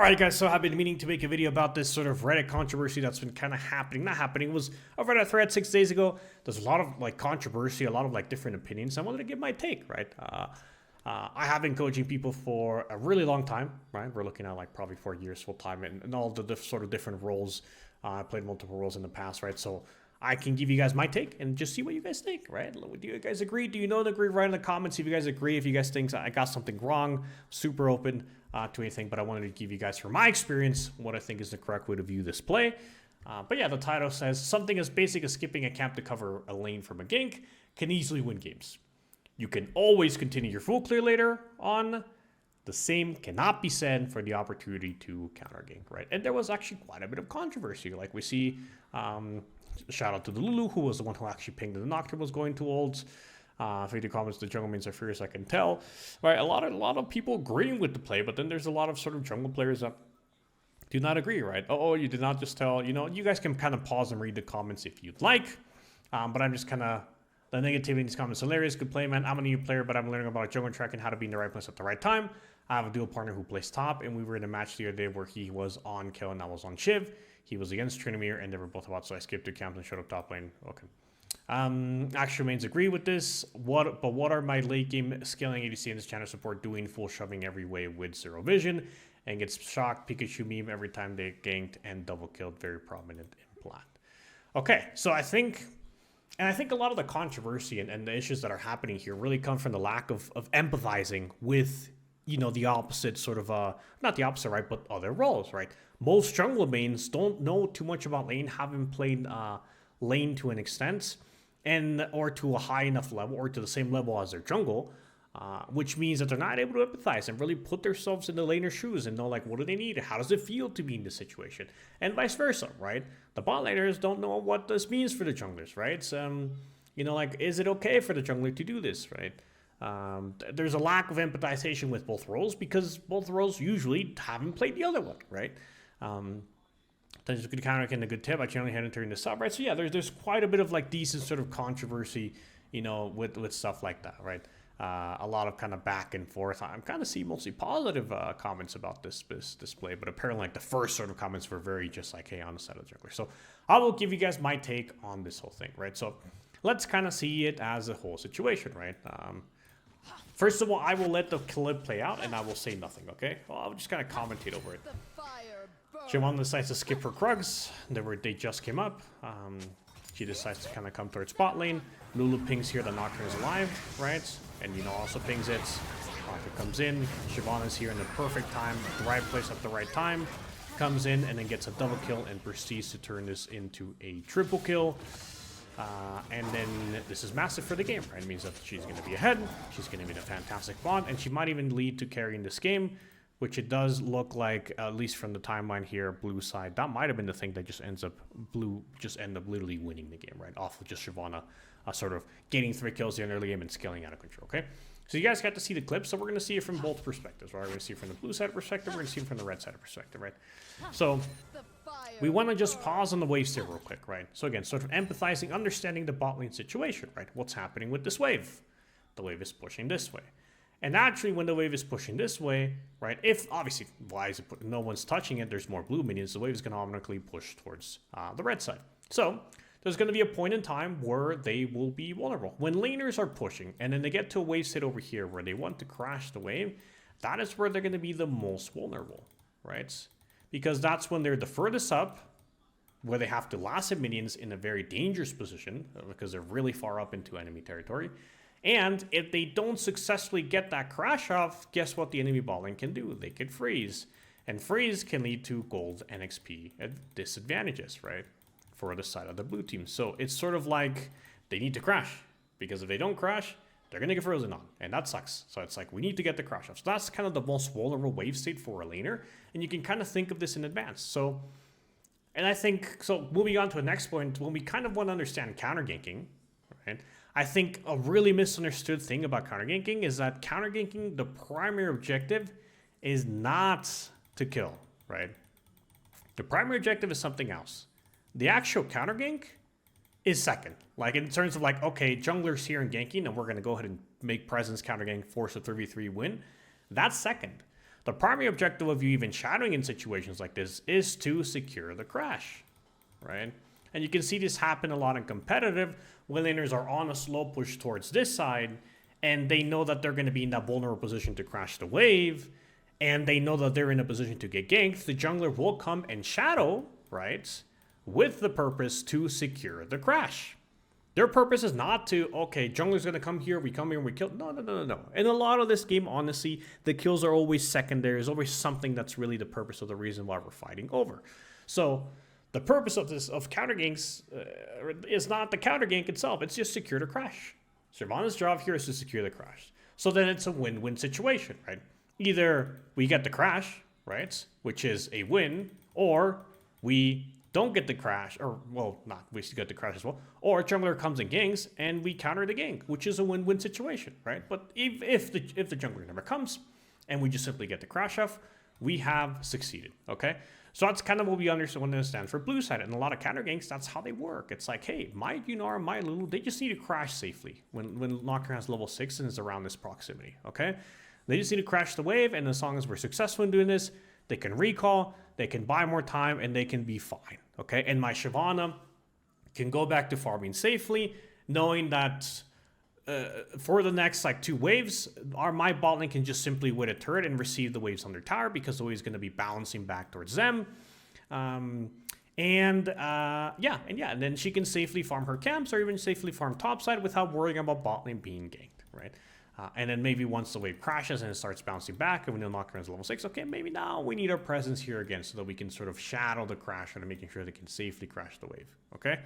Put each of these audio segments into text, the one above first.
Alright guys, so I've been meaning to make a video about this sort of Reddit controversy that's been kind of happening. Not happening, it was a Reddit thread 6 days ago. There's a lot of controversy, a lot of different opinions. I wanted to give my take, right? I have been coaching people for a really long time, right? We're looking at probably 4 years full time and all the sort of different roles. I played multiple roles in the past, right? So I can give you guys my take and just see what you guys think, right? Do you guys agree? Do you not agree? Write in the comments if you guys agree. If you guys think I got something wrong, super open to anything. But I wanted to give you guys, from my experience, what I think is the correct way to view this play. But yeah, the title says, something as basic as skipping a camp to cover a lane from a gank can easily win games. You can always continue your full clear later on. The same cannot be said for the opportunity to counter gank, right? And there was actually quite a bit of controversy. Like we see, shout out to the Lulu, who was the one who actually pinged that the Nocturne was going to ults. If you comments, the jungle mains are furious, I can tell. Right, a lot of people agreeing with the play, but then there's a lot of sort of jungle players that do not agree, right? Oh, you did not just tell, you guys can kind of pause and read the comments if you'd like. But I'm just kind of, the negativity in these comments, hilarious, good play, man. I'm a new player, but I'm learning about jungle track and how to be in the right place at the right time. I have a dual partner who plays top, and we were in a match the other day where he was on Kill and I was on Shiv. He was against Tryndamere, and they were both about, so I skipped 2 camps and showed up top lane. Okay. Actual mains agree with this. What are my late game scaling ADC and this channel support doing? Full shoving every way with zero vision and gets shocked Pikachu meme every time they ganked and double killed. Very prominent in plat. Okay, so I think a lot of the controversy and the issues that are happening here really come from the lack of empathizing with the opposite sort of not the opposite, right, but other roles, right? Most jungle mains don't know too much about lane, haven't played lane to an extent, or to a high enough level, or to the same level as their jungle, which means that they're not able to empathize and really put themselves in the laner's shoes and know what do they need, how does it feel to be in this situation, and vice versa, right? The bot laners don't know what this means for the junglers, right? Is it okay for the jungler to do this, right? There's a lack of empathization with both roles because both roles usually haven't played the other one, right? There's a good counter and a good tip. I generally hadn't turned this up, right? So yeah, there's quite a bit of decent sort of controversy, with stuff like that, right? A lot of kind of back and forth. I'm kind of see mostly positive comments about this display, but apparently the first sort of comments were very just hey, on the side of the jungler. So I will give you guys my take on this whole thing, right? So let's kind of see it as a whole situation, right? First of all, I will let the clip play out and I will say nothing, okay? Well, I'll just kind of commentate over it. Shyvana decides to skip her Krugs. They just came up. She decides to kind of come towards bot lane. Lulu pings here, the Nocturne is alive, right? And also pings it. Arthur comes in. Shyvana's here in the perfect time, at the right place at the right time. Comes in and then gets a double kill and proceeds to turn this into a triple kill. And then this is massive for the game, right? It means that she's going to be ahead, she's going to be in a fantastic bot, and she might even lead to carrying this game, which it does look like, at least from the timeline here, blue side, that might have been the thing that just end up literally winning the game, right? Off of just Shyvana sort of getting 3 kills in the early game and scaling out of control, okay? So you guys got to see the clip, so we're going to see it from both perspectives, right? We're going to see it from the blue side perspective, we're going to see it from the red side perspective, right? So we want to just pause on the waves here real quick, right? So again, sort of empathizing, understanding the bot lane situation, right? What's happening with this wave? The wave is pushing this way. And actually, when the wave is pushing this way, right, if obviously, why is it no one's touching it, there's more blue minions, the wave is going to automatically push towards the red side. So there's going to be a point in time where they will be vulnerable. When laners are pushing, and then they get to a wave state over here where they want to crash the wave, that is where they're going to be the most vulnerable, right? Because that's when they're the furthest up, where they have to last hit minions in a very dangerous position, because they're really far up into enemy territory. And if they don't successfully get that crash off, guess what the enemy bot lane can do? They can freeze. And freeze can lead to gold and XP at disadvantages, right? For the side of the blue team. So it's sort of like they need to crash. Because if they don't crash, they're going to get frozen on. And that sucks. So it's we need to get the crash off. So that's kind of the most vulnerable wave state for a laner. And you can kind of think of this in advance. So, and I think, so moving on to the next point, when we kind of want to understand counter ganking, right? I think a really misunderstood thing about counter ganking is that counter ganking, the primary objective is not to kill, right? The primary objective is something else. The actual counter gank is second. In terms of okay, jungler's here and ganking, and we're going to go ahead and make presence counter gank, force a 3v3 win. That's second. The primary objective of you even shadowing in situations like this is to secure the crash, right? And you can see this happen a lot in competitive when laners are on a slow push towards this side and they know that they're going to be in that vulnerable position to crash the wave, and they know that they're in a position to get ganked. The jungler will come and shadow, right, with the purpose to secure the crash. Their purpose is not to, okay, jungler's going to come here, we come here, we kill. No. In a lot of this game, honestly, the kills are always secondary. There's always something that's really the purpose of the reason why we're fighting over. So the purpose of this, of counter ganks, is not the counter gank itself. It's just secure the crash. Shyvana's job here is to secure the crash. So then it's a win-win situation, right? Either we get the crash, right, which is a win, or we don't get the crash, or, well, not, we get the crash as well, or jungler comes and ganks, and we counter the gank, which is a win-win situation, right? But if the jungler never comes, and we just simply get the crash off, we have succeeded, okay? So that's kind of what we understand for blue side. And a lot of counter ganks, that's how they work. It's like, hey, my Yunar, my Lulu, they just need to crash safely when Nocturne has level 6 and is around this proximity, okay? They just need to crash the wave, and as long as we're successful in doing this, they can recall, they can buy more time, and they can be fine, okay? And my Shyvana can go back to farming safely, knowing that for the next like 2 waves, my bot lane can just simply win a turret and receive the waves on their tower because the wave is going to be bouncing back towards them. And then she can safely farm her camps or even safely farm topside without worrying about bot lane being ganked, right? And then maybe once the wave crashes and it starts bouncing back and we know Nocturne is level 6, okay, maybe now we need our presence here again so that we can sort of shadow the crash and making sure they can safely crash the wave, okay?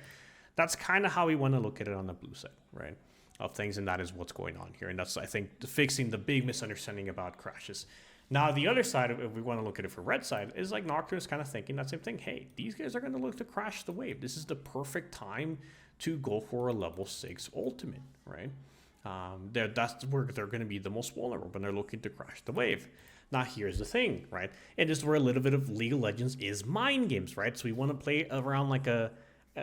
That's kind of how we want to look at it on the blue side, right, of things, and that is what's going on here. And that's, I think, fixing the big misunderstanding about crashes. Now, the other side, if we want to look at it for red side, is like Nocturne is kind of thinking that same thing. Hey, these guys are going to look to crash the wave. This is the perfect time to go for a level 6 ultimate, right? That's where they're going to be the most vulnerable when they're looking to crash the wave. Now, here's the thing, right? And this is where a little bit of League of Legends is mind games, right? So we want to play around like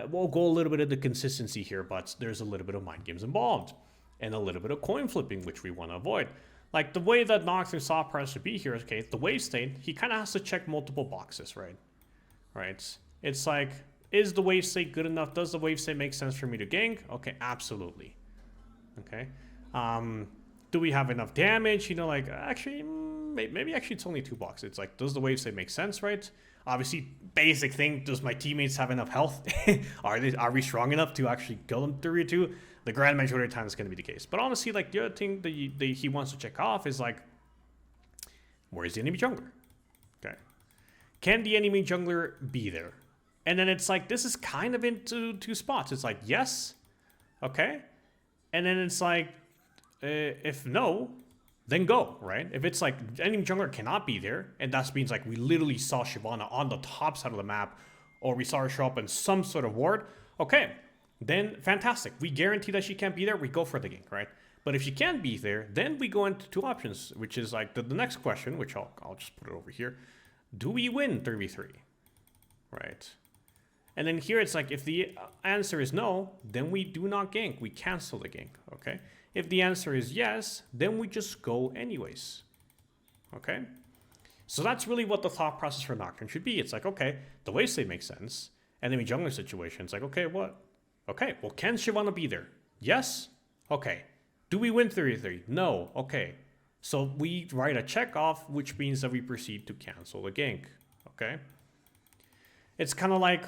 we'll go a little bit of the consistency here, but there's a little bit of mind games involved and a little bit of coin flipping, which we want to avoid. Like the way that Nocturne saw Press should be here, okay, the wave state, he kind of has to check multiple boxes, right? Right? It's like, is the wave state good enough? Does the wave state make sense for me to gank? Okay, absolutely. Okay. Do we have enough damage? You know, like, actually, maybe actually it's only 2 boxes. It's like, does the wave state make sense, right? Obviously, basic thing, does my teammates have enough health? Are we strong enough to actually kill them 3-2? The grand majority of the time it's going to be the case. But honestly, like, the other thing that he wants to check off is like, where is the enemy jungler? Okay. Can the enemy jungler be there? And then it's like, this is kind of into 2 spots. It's like, yes. Okay. And then it's like, if no, then go, right? If it's like enemy jungler cannot be there, and that means like we literally saw Shyvana on the top side of the map, or we saw her show up in some sort of ward, okay, then fantastic. We guarantee that she can't be there, we go for the gank, right? But if she can't be there, then we go into 2 options, which is like the next question, which I'll just put it over here. Do we win 3v3? Right? And then here it's like, if the answer is no, then we do not gank. We cancel the gank, okay? If the answer is yes, then we just go anyways, okay? So that's really what the thought process for Nocturne should be. It's like, okay, the wave state makes sense. And then we jungler situation, it's like, okay, what? Okay, well, can Shyvana be there? Yes? Okay. Do we win 3v3? No. Okay. So we write a check off, which means that we proceed to cancel the gank, okay? It's kind of like,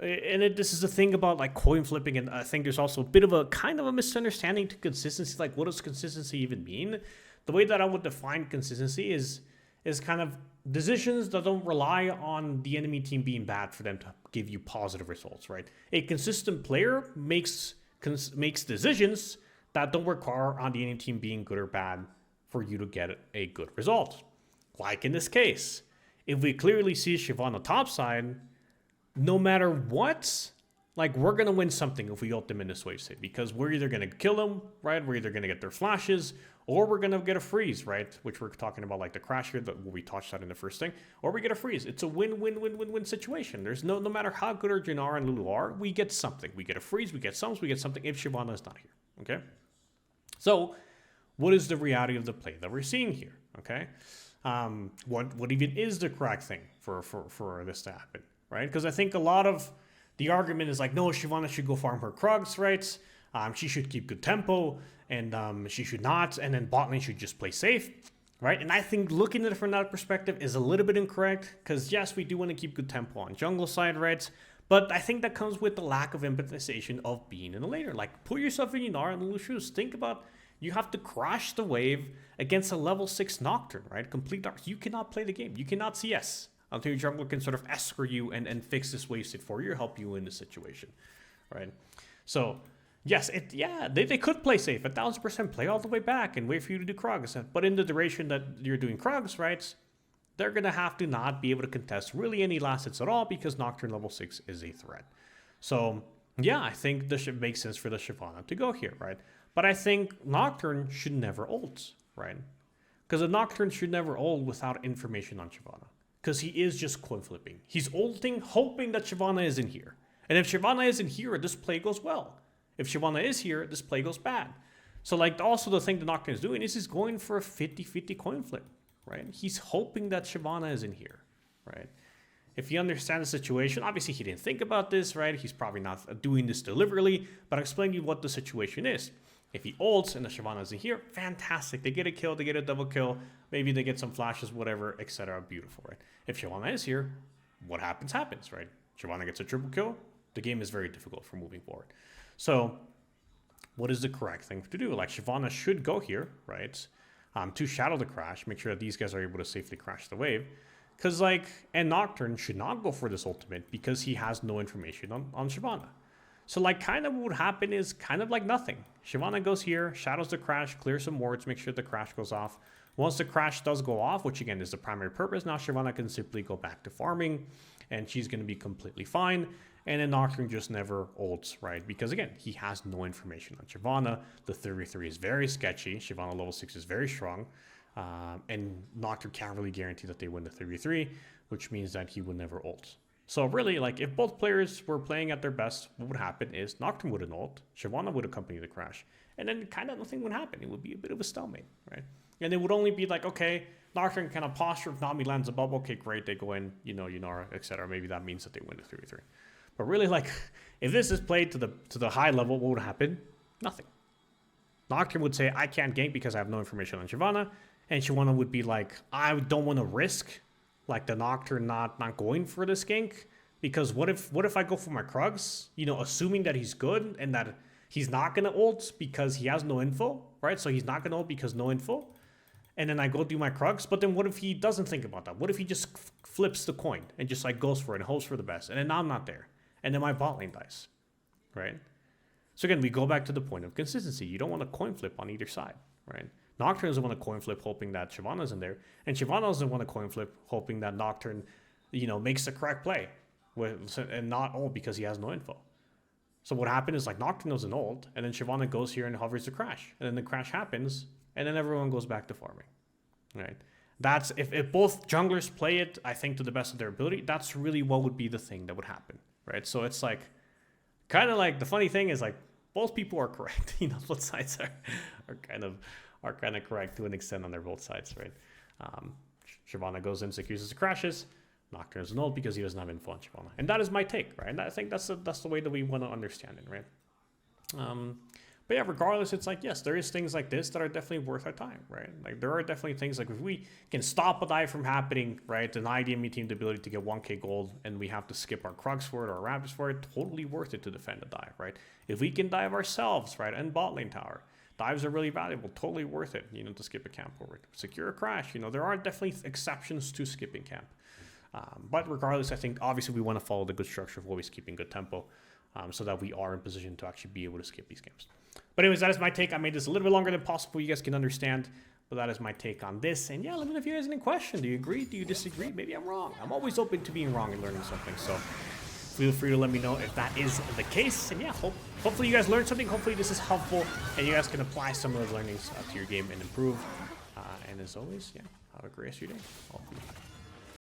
and this is the thing about like coin flipping, and I think there's also a bit of a kind of a misunderstanding to consistency. Like, what does consistency even mean? The way that I would define consistency is kind of decisions that don't rely on the enemy team being bad for them to give you positive results, right? A consistent player makes decisions that don't require on the enemy team being good or bad for you to get a good result. Like in this case, if we clearly see Shyvana topside, no matter what, like, we're going to win something if we ult them in this wave state, because we're either going to kill them, right? We're either going to get their flashes, or we're going to get a freeze, right? Which we're talking about, like the crash here, that we touched on in the first thing, or we get a freeze. It's a win-win-win-win-win situation. There's no matter how good our Janara and Lulu are, we get something. We get a freeze, we get sums, we get something if Shyvana is not here, okay? So what is the reality of the play that we're seeing here, okay? what even is the correct thing for this to happen, right? Because I think a lot of the argument is like, no, Shyvana should go farm her Krugs, right? She should keep good tempo, and she should not, and then bot lane should just play safe, right? And I think looking at it from that perspective is a little bit incorrect, because yes, we do want to keep good tempo on jungle side, right? But I think that comes with the lack of empathization of being in a laner. Like, put yourself in Ynar and Lulu's shoes. Think about, you have to crash the wave against a level 6 Nocturne, right? Complete dark. You cannot play the game. You cannot CS until your jungler can sort of escort you and fix this wave state for you or help you in the situation, right? So, yes, they could play safe, 1000%, play all the way back and wait for you to do Krugs. But in the duration that you're doing Krugs, right, they're going to have to not be able to contest really any last hits at all because Nocturne level 6 is a threat. So, yeah, I think this should make sense for the Shyvana to go here, right? But I think Nocturne should never ult, right? Because a Nocturne should never ult without information on Shyvana. Because he is just coin flipping. He's ulting, hoping that Shyvana isn't here. And if Shyvana isn't here, this play goes well. If Shyvana is here, this play goes bad. So, like, also the thing the Nocturne is doing is he's going for a 50-50 coin flip, right? He's hoping that Shyvana isn't here, right? If you understand the situation, obviously he didn't think about this, right? He's probably not doing this deliberately, but I'll explain to you what the situation is. If he ults and the Shyvana isn't here, fantastic. They get a kill, they get a double kill, maybe they get some flashes, whatever, etc. Beautiful, right? If Shyvana is here, what happens, right? Shyvana gets a triple kill, the game is very difficult for moving forward. So, what is the correct thing to do? Like, Shyvana should go here, right? To shadow the crash, make sure that these guys are able to safely crash the wave. Because, like, and Nocturne should not go for this ultimate because he has no information on Shyvana. So, like, kind of what would happen is kind of like nothing. Shyvana goes here, shadows the crash, clears some wards, make sure the crash goes off. Once the crash does go off, which again is the primary purpose, now Shyvana can simply go back to farming, and she's going to be completely fine. And then Nocturne just never ults, right? Because again, he has no information on Shyvana. The 33 is very sketchy. Shyvana level 6 is very strong. And Nocturne can't really guarantee that they win the 33, which means that he would never ult. So really, like, if both players were playing at their best, what would happen is Nocturne would ult, Shyvana would accompany the crash, and then kind of nothing would happen. It would be a bit of a stalemate, right? And it would only be like, okay, Nocturne kind of posture, if Nami lands a bubble, okay, great, they go in, you know, Yunara, etc. Maybe that means that they win the 3-3. But really, like, if this is played to the high level, what would happen? Nothing. Nocturne would say, I can't gank because I have no information on Shyvana, and Shyvana would be like, I don't want to risk like the Nocturne not going for this gank, because what if I go for my Krugs, you know, assuming that he's good and that he's not gonna ult because he has no info, right? So he's not gonna ult because no info, and then I go do my Krugs. But then what if he doesn't think about that? What if he just flips the coin and just like goes for it and hopes for the best, and then I'm not there, and then my bot lane dies, right? So again, we go back to the point of consistency. You don't want to coin flip on either side, right? Nocturne doesn't want to coin flip hoping that Shyvana's in there, and Shyvana doesn't want to coin flip hoping that Nocturne, you know, makes the correct play, and not ult because he has no info. So what happened is, like, Nocturne doesn't ult, and then Shyvana goes here and hovers the crash, and then the crash happens, and then everyone goes back to farming, right? That's, if both junglers play it, I think, to the best of their ability, that's really what would be the thing that would happen, right? So it's like, kind of like, the funny thing is, like, both people are correct. You know, both sides are kind of correct to an extent on their both sides, right? Shyvana goes in, secures the crashes. Nocturne is an ult because he doesn't have info on Shyvana. And that is my take, right? And I think that's the way that we want to understand it, right? But yeah, regardless, it's like, yes, there is things like this that are definitely worth our time, right? Like, there are definitely things like, if we can stop a dive from happening, right, deny the enemy team the ability to get 1k gold, and we have to skip our Krugs for it or our Raptors for it, totally worth it to defend a dive, right? If we can dive ourselves, right, and bot lane tower, dives are really valuable, totally worth it, you know, to skip a camp forward. Secure a crash, you know, there are definitely exceptions to skipping camp. But regardless, I think obviously we want to follow the good structure of always keeping good tempo, so that we are in position to actually be able to skip these games. But anyways, that is my take. I made this a little bit longer than possible. You guys can understand, but that is my take on this. And yeah, let me know if you guys have any question. Do you agree? Do you disagree? Maybe I'm wrong. I'm always open to being wrong and learning something. So feel free to let me know if that is the case. And yeah, hopefully you guys learned something. Hopefully this is helpful and you guys can apply some of those learnings to your game and improve. And as always, yeah, have a great rest of your day.